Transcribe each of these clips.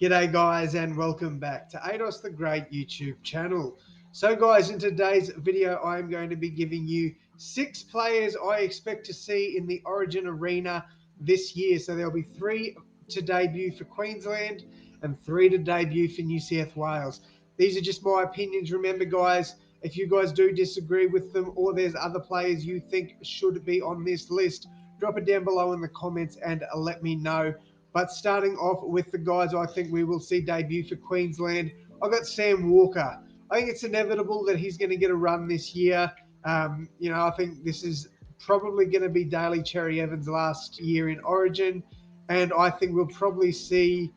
G'day guys and welcome back to Ados the Great YouTube channel. So guys, in today's video I'm going to be giving you 6 players I expect to see in the Origin Arena this year. So there'll be 3 to debut for Queensland and 3 to debut for New South Wales. These are just my opinions. Remember guys, if you guys do disagree with them or there's other players you think should be on this list, drop it down below in the comments and let me know. But starting off with the guys I think we will see debut for Queensland, I've got Sam Walker. I think it's inevitable that he's going to get a run this year. I think this is probably going to be Daly Cherry Evans' last year in Origin, and I think we'll probably see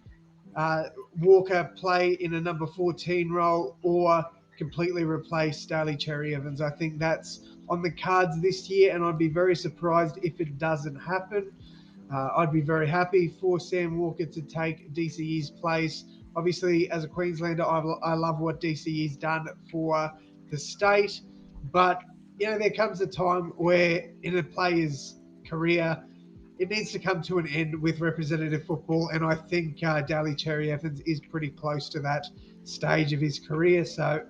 Walker play in a number 14 role or completely replace Daly Cherry Evans. I think that's on the cards this year, and I'd be very surprised if it doesn't happen. I'd be very happy for Sam Walker to take DCE's place. Obviously, as a Queenslander, I love what DCE's done for the state. But, there comes a time where in a player's career, it needs to come to an end with representative football. And I think Daly Cherry Evans is pretty close to that stage of his career. So,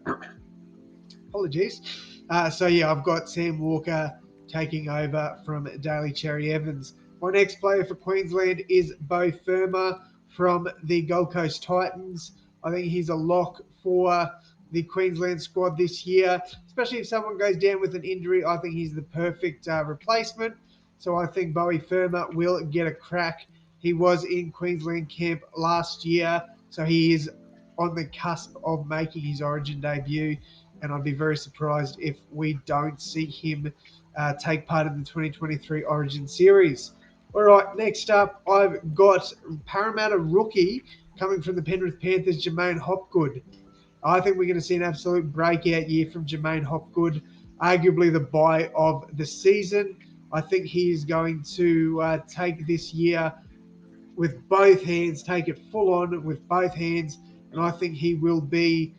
apologies. I've got Sam Walker taking over from Daly Cherry Evans. My next player for Queensland is Beau Fermor from the Gold Coast Titans. I think he's a lock for the Queensland squad this year, especially if someone goes down with an injury. I think he's the perfect replacement. So I think Beau Fermor will get a crack. He was in Queensland camp last year, so he is on the cusp of making his Origin debut, and I'd be very surprised if we don't see him take part in the 2023 Origin Series. All right, next up, I've got Parramatta rookie coming from the Penrith Panthers, Jermaine Hopgood. I think we're going to see an absolute breakout year from Jermaine Hopgood, arguably the buy of the season. I think he is going to take this year with both hands, take it full on with both hands, and I think he will be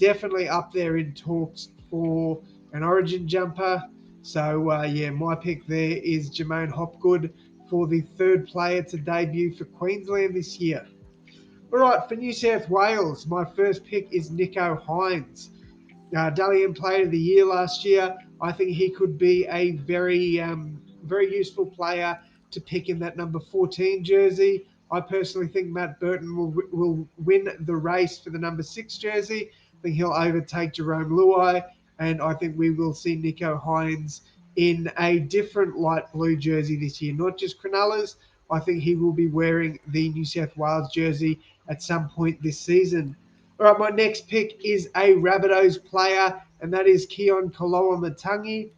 definitely up there in talks for an Origin jumper. So, my pick there is Jermaine Hopgood for the 3rd player to debut for Queensland this year. All right, for New South Wales, my first pick is Nicho Hynes. Dally M Player of the Year last year. I think he could be a very useful player to pick in that number 14 jersey. I personally think Matt Burton will win the race for the number 6 jersey. I think he'll overtake Jerome Luai, and I think we will see Nicho Hynes in a different light blue jersey this year, not just Cronulla's. I think he will be wearing the New South Wales jersey at some point this season. All right, my next pick is a Rabbitohs player, and that is Keon Koloamatangi.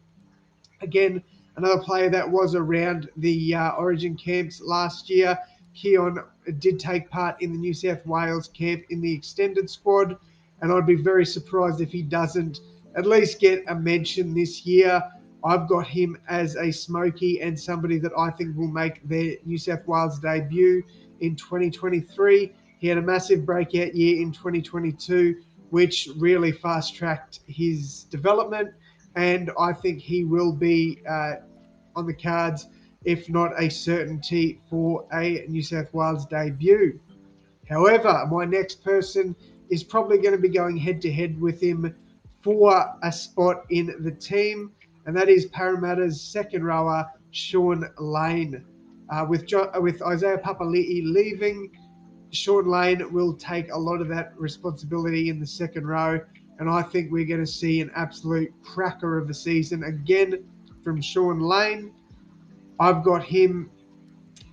Again, another player that was around the Origin camps last year. Keon did take part in the New South Wales camp in the extended squad, and I'd be very surprised if he doesn't at least get a mention this year. I've got him as a smoky and somebody that I think will make their New South Wales debut in 2023. He had a massive breakout year in 2022, which really fast-tracked his development, and I think he will be on the cards, if not a certainty, for a New South Wales debut. However, my next person is probably going to be going head-to-head with him for a spot in the team, and that is Parramatta's second rower, Sean Lane. With Isaiah Papali'i leaving, Sean Lane will take a lot of that responsibility in the second row, and I think we're going to see an absolute cracker of a season again from Sean Lane. I've got him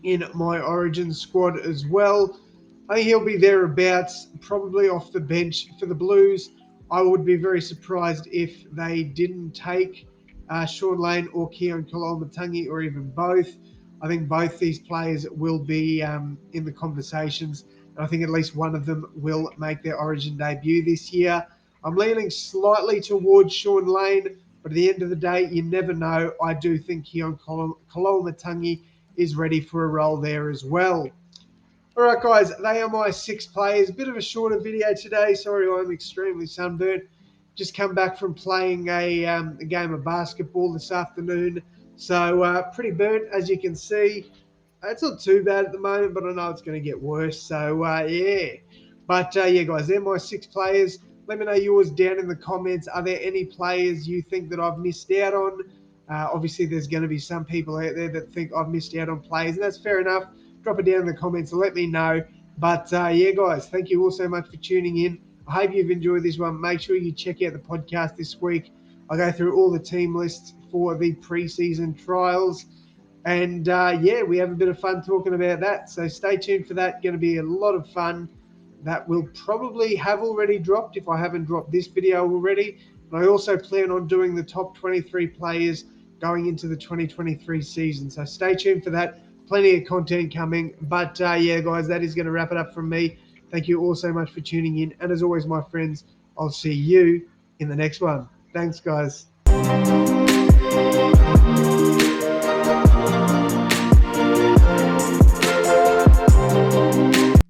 in my Origin squad as well. I think he'll be thereabouts, probably off the bench for the Blues. I would be very surprised if they didn't take Sean Lane or Keon Koloamatangi, or even both. I think both these players will be in the conversations, and I think at least one of them will make their Origin debut this year. I'm leaning slightly towards Sean Lane, but at the end of the day, you never know. I do think Keon Koloamatangi is ready for a role there as well. All right, guys, they are my 6 players. A bit of a shorter video today. Sorry, I'm extremely sunburnt. Just come back from playing a game of basketball this afternoon. So pretty burnt, as you can see. It's not too bad at the moment, but I know it's going to get worse. So, yeah. But, yeah, guys, they're my 6 players. Let me know yours down in the comments. Are there any players you think that I've missed out on? Obviously, there's going to be some people out there that think I've missed out on players, and that's fair enough. Drop it down in the comments and let me know. But, yeah, guys, thank you all so much for tuning in. I hope you've enjoyed this one. Make sure you check out the podcast this week. I'll go through all the team lists for the preseason trials. And yeah, we have a bit of fun talking about that. So stay tuned for that. Going to be a lot of fun. That will probably have already dropped if I haven't dropped this video already. And I also plan on doing the top 23 players going into the 2023 season. So stay tuned for that. Plenty of content coming. But yeah, guys, that is going to wrap it up from me. Thank you all so much for tuning in. And as always, my friends, I'll see you in the next one. Thanks, guys.